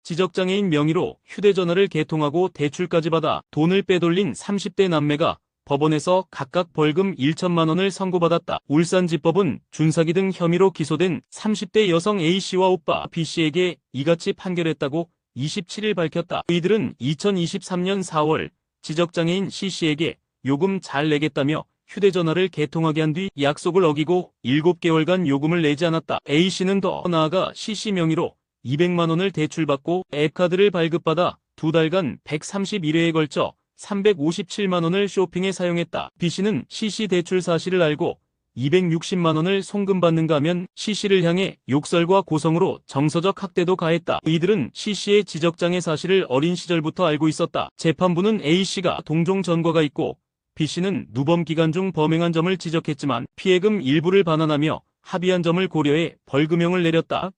지적장애인 명의로 휴대전화를 개통하고 대출까지 받아 돈을 빼돌린 30대 남매가 법원에서 각각 벌금 1천만 원을 선고받았다. 울산지법은 준사기 등 혐의로 기소된 30대 여성 A씨와 오빠 B씨에게 이같이 판결했다고 27일 밝혔다. 이들은 2023년 4월 지적장애인 C씨에게 요금 잘 내겠다며 휴대전화를 개통하게 한 뒤 약속을 어기고 7개월간 요금을 내지 않았다. A씨는 더 나아가 C씨 명의로 200만 원을 대출받고 앱카드를 발급받아 2달간 131회에 걸쳐 357만 원을 쇼핑에 사용했다. B씨는 C씨 대출 사실을 알고 260만 원을 송금받는가 하면 C씨를 향해 욕설과 고성으로 정서적 학대도 가했다. 이들은 C씨의 지적장애 사실을 어린 시절부터 알고 있었다. 재판부는 A씨가 동종 전과가 있고 B씨는 누범 기간 중 범행한 점을 지적했지만 피해금 일부를 반환하며 합의한 점을 고려해 벌금형을 내렸다.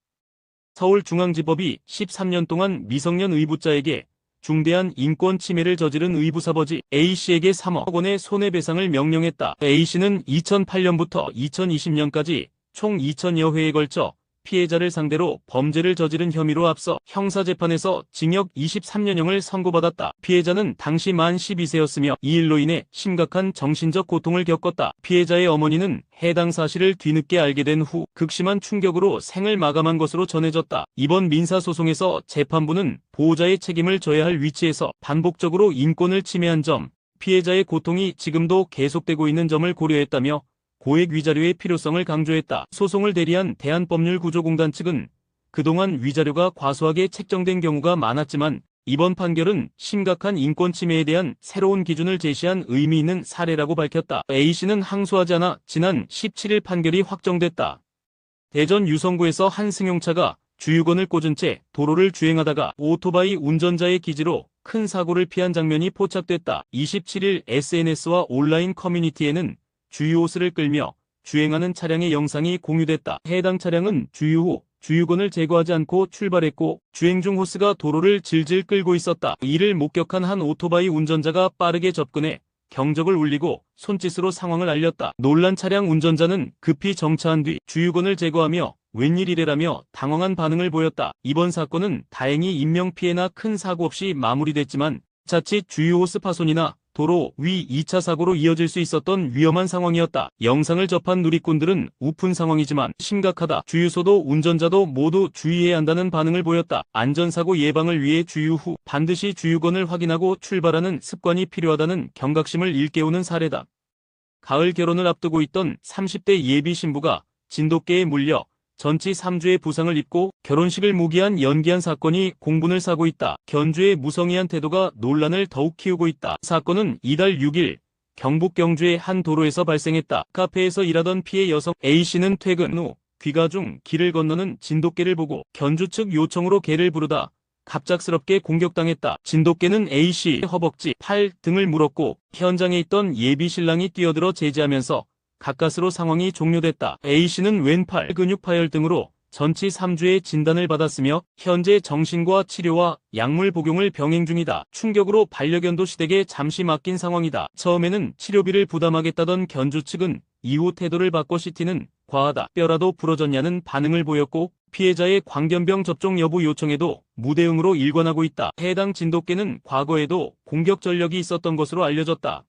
서울중앙지법이 13년 동안 미성년 의붓자에게 중대한 인권 침해를 저지른 의붓아버지 A씨에게 3억 원의 손해배상을 명령했다. A씨는 2008년부터 2020년까지 총 2000여 회에 걸쳐 피해자를 상대로 범죄를 저지른 혐의로 앞서 형사재판에서 징역 23년형을 선고받았다. 피해자는 당시 만 12세였으며 이 일로 인해 심각한 정신적 고통을 겪었다. 피해자의 어머니는 해당 사실을 뒤늦게 알게 된 후 극심한 충격으로 생을 마감한 것으로 전해졌다. 이번 민사소송에서 재판부는 보호자의 책임을 져야 할 위치에서 반복적으로 인권을 침해한 점, 피해자의 고통이 지금도 계속되고 있는 점을 고려했다며 고액 위자료의 필요성을 강조했다. 소송을 대리한 대한법률구조공단 측은 그동안 위자료가 과소하게 책정된 경우가 많았지만 이번 판결은 심각한 인권 침해에 대한 새로운 기준을 제시한 의미 있는 사례라고 밝혔다. A씨는 항소하지 않아 지난 17일 판결이 확정됐다. 대전 유성구에서 한 승용차가 주유건을 꽂은 채 도로를 주행하다가 오토바이 운전자의 기지로 큰 사고를 피한 장면이 포착됐다. 27일 SNS와 온라인 커뮤니티에는 주유 호스를 끌며 주행하는 차량의 영상이 공유됐다. 해당 차량은 주유 후 주유건을 제거하지 않고 출발했고 주행 중 호스가 도로를 질질 끌고 있었다. 이를 목격한 한 오토바이 운전자가 빠르게 접근해 경적을 울리고 손짓으로 상황을 알렸다. 놀란 차량 운전자는 급히 정차한 뒤 주유건을 제거하며 웬일이래라며 당황한 반응을 보였다. 이번 사건은 다행히 인명피해나 큰 사고 없이 마무리됐지만 자칫 주유 호스 파손이나 도로 위 2차 사고로 이어질 수 있었던 위험한 상황이었다. 영상을 접한 누리꾼들은 우픈 상황이지만 심각하다. 주유소도 운전자도 모두 주의해야 한다는 반응을 보였다. 안전사고 예방을 위해 주유 후 반드시 주유건을 확인하고 출발하는 습관이 필요하다는 경각심을 일깨우는 사례다. 가을 결혼을 앞두고 있던 30대 예비 신부가 진돗개에 물려 전치 3주의 부상을 입고 결혼식을 무기한 연기한 사건이 공분을 사고 있다. 견주의 무성의한 태도가 논란을 더욱 키우고 있다. 사건은 이달 6일 경북 경주의 한 도로에서 발생했다. 카페에서 일하던 피해 여성 A씨는 퇴근 후 귀가 중 길을 건너는 진돗개를 보고 견주 측 요청으로 개를 부르다 갑작스럽게 공격당했다. 진돗개는 A씨 허벅지, 팔 등을 물었고 현장에 있던 예비 신랑이 뛰어들어 제지하면서 가까스로 상황이 종료됐다. A씨는 왼팔 근육 파열 등으로 전치 3주의 진단을 받았으며 현재 정신과 치료와 약물 복용을 병행 중이다. 충격으로 반려견도 시댁에 잠시 맡긴 상황이다. 처음에는 치료비를 부담하겠다던 견주 측은 이후 태도를 바꿔 CT는 과하다, 뼈라도 부러졌냐는 반응을 보였고 피해자의 광견병 접종 여부 요청에도 무대응으로 일관하고 있다. 해당 진돗개는 과거에도 공격 전력이 있었던 것으로 알려졌다.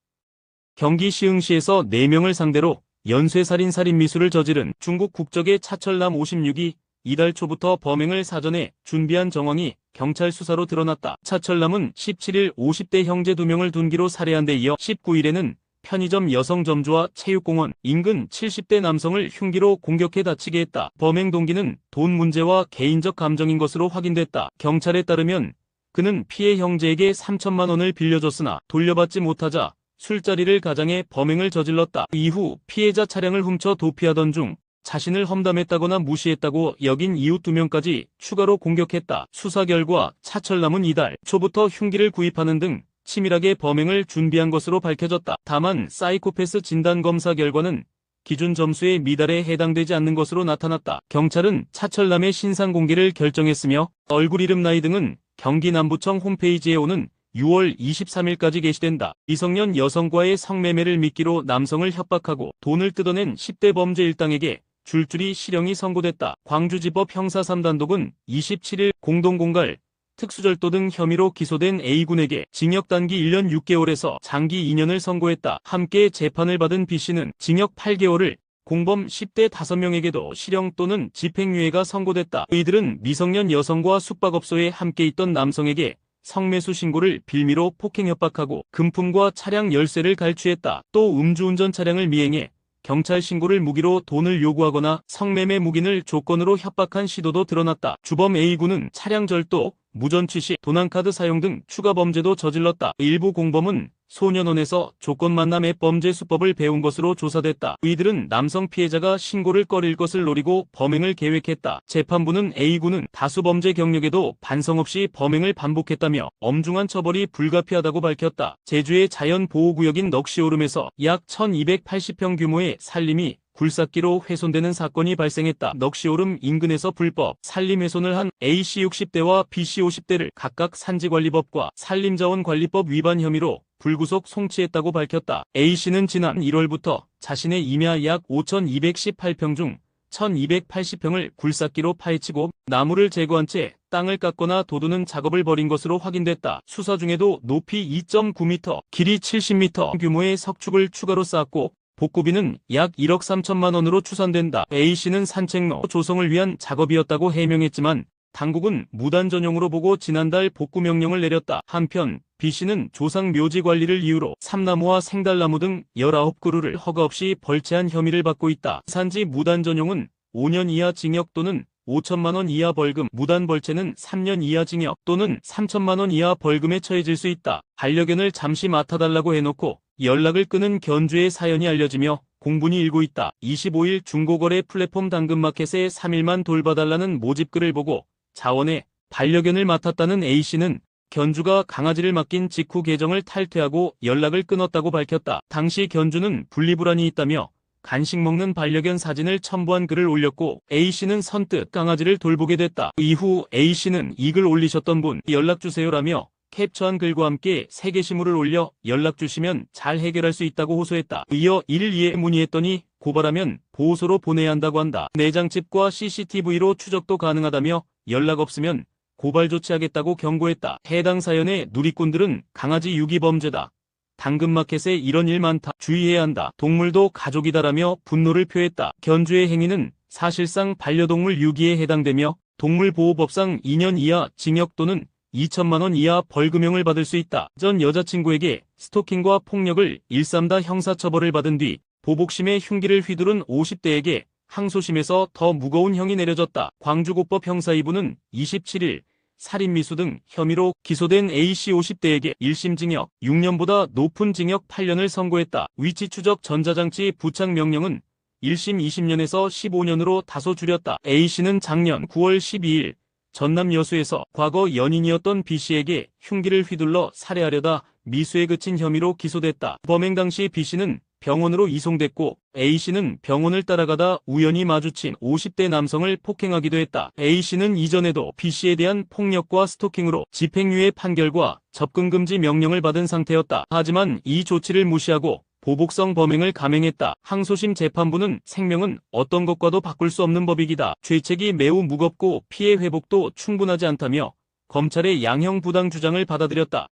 경기 시흥시에서 4명을 상대로 연쇄살인 살인미수를 저지른 중국 국적의 차철남 56이 이달 초부터 범행을 사전에 준비한 정황이 경찰 수사로 드러났다. 차철남은 17일 50대 형제 2명을 둔기로 살해한 데 이어 19일에는 편의점 여성점주와 체육공원 인근 70대 남성을 흉기로 공격해 다치게 했다. 범행 동기는 돈 문제와 개인적 감정인 것으로 확인됐다. 경찰에 따르면 그는 피해 형제에게 3천만 원을 빌려줬으나 돌려받지 못하자 술자리를 가장해 범행을 저질렀다. 이후 피해자 차량을 훔쳐 도피하던 중 자신을 험담했다거나 무시했다고 여긴 이웃 2명까지 추가로 공격했다. 수사 결과 차철남은 이달 초부터 흉기를 구입하는 등 치밀하게 범행을 준비한 것으로 밝혀졌다. 다만 사이코패스 진단검사 결과는 기준 점수에 미달에 해당되지 않는 것으로 나타났다. 경찰은 차철남의 신상 공개를 결정했으며 얼굴 이름 나이 등은 경기 남부청 홈페이지에 오는 6월 23일까지 게시된다. 미성년 여성과의 성매매를 미끼로 남성을 협박하고 돈을 뜯어낸 10대 범죄 일당에게 줄줄이 실형이 선고됐다. 광주지법 형사 3단독은 27일 공동공갈 특수절도 등 혐의로 기소된 A군에게 징역 단기 1년 6개월에서 장기 2년을 선고했다. 함께 재판을 받은 B씨는 징역 8개월을, 공범 10대 5명에게도 실형 또는 집행유예가 선고됐다. 이들은 미성년 여성과 숙박업소에 함께 있던 남성에게 성매수 신고를 빌미로 폭행 협박하고 금품과 차량 열쇠를 갈취했다. 또 음주운전 차량을 미행해 경찰 신고를 무기로 돈을 요구하거나 성매매 묵인을 조건으로 협박한 시도도 드러났다. 주범 A군은 차량 절도, 무전취 시 도난카드 사용 등 추가 범죄도 저질렀다. 일부 공범은 소년원에서 조건 만남 앱 범죄 수법을 배운 것으로 조사됐다. 이들은 남성 피해자가 신고를 꺼릴 것을 노리고 범행을 계획했다. 재판부는 A군은 다수 범죄 경력에도 반성 없이 범행을 반복했다며 엄중한 처벌이 불가피하다고 밝혔다. 제주의 자연보호구역인 넋이오름에서 약 1280평 규모의 산림이 굴삭기로 훼손되는 사건이 발생했다. 넋이오름 인근에서 불법 산림 훼손을 한 A씨 60대와 B씨 50대를 각각 산지관리법과 산림자원관리법 위반 혐의로 불구속 송치했다고 밝혔다. A씨는 지난 1월부터 자신의 임야 약 5218평 중 1280평을 굴삭기로 파헤치고 나무를 제거한 채 땅을 깎거나 도두는 작업을 벌인 것으로 확인됐다. 수사 중에도 높이 2.9m, 길이 70m 규모의 석축을 추가로 쌓았고 복구비는 약 1억 3천만 원으로 추산된다. A씨는 산책로 조성을 위한 작업이었다고 해명했지만 당국은 무단 전용으로 보고 지난달 복구 명령을 내렸다. 한편 B씨는 조상 묘지 관리를 이유로 삼나무와 생달나무 등 19그루를 허가 없이 벌채한 혐의를 받고 있다. 산지 무단 전용은 5년 이하 징역 또는 5천만 원 이하 벌금, 무단 벌채는 3년 이하 징역 또는 3천만 원 이하 벌금에 처해질 수 있다. 반려견을 잠시 맡아달라고 해놓고 연락을 끊은 견주의 사연이 알려지며 공분이 일고 있다. 25일 중고거래 플랫폼 당근마켓에 3일만 돌봐달라는 모집글을 보고 자원에 반려견을 맡았다는 A씨는 견주가 강아지를 맡긴 직후 계정을 탈퇴하고 연락을 끊었다고 밝혔다. 당시 견주는 분리불안이 있다며 간식 먹는 반려견 사진을 첨부한 글을 올렸고 A씨는 선뜻 강아지를 돌보게 됐다. 이후 A씨는 이 글 올리셨던 분 연락주세요라며 캡처한 글과 함께 세계시물을 올려 연락주시면 잘 해결할 수 있다고 호소했다. 이어 1일 2회 문의했더니 고발하면 보호소로 보내야 한다고 한다. 내장집과 CCTV로 추적도 가능하다며 연락 없으면 고발 조치하겠다고 경고했다. 해당 사연의 누리꾼들은 강아지 유기 범죄다. 당근마켓에 이런 일 많다. 주의해야 한다. 동물도 가족이다라며 분노를 표했다. 견주의 행위는 사실상 반려동물 유기에 해당되며 동물보호법상 2년 이하 징역 또는 2천만 원 이하 벌금형을 받을 수 있다. 전 여자친구에게 스토킹과 폭력을 일삼다 형사처벌을 받은 뒤 보복심에 흉기를 휘두른 50대에게 항소심에서 더 무거운 형이 내려졌다. 광주고법 형사 2부는 27일 살인미수 등 혐의로 기소된 A씨 50대에게 1심 징역 6년보다 높은 징역 8년을 선고했다. 위치추적 전자장치 부착 명령은 1심 20년에서 15년으로 다소 줄였다. A씨는 작년 9월 12일 전남 여수에서 과거 연인이었던 B씨에게 흉기를 휘둘러 살해하려다 미수에 그친 혐의로 기소됐다. 범행 당시 B씨는 병원으로 이송됐고 A씨는 병원을 따라가다 우연히 마주친 50대 남성을 폭행하기도 했다. A씨는 이전에도 B씨에 대한 폭력과 스토킹으로 집행유예 판결과 접근금지 명령을 받은 상태였다. 하지만 이 조치를 무시하고 보복성 범행을 감행했다. 항소심 재판부는 생명은 어떤 것과도 바꿀 수 없는 법이기다. 죄책이 매우 무겁고 피해 회복도 충분하지 않다며 검찰의 양형 부당 주장을 받아들였다.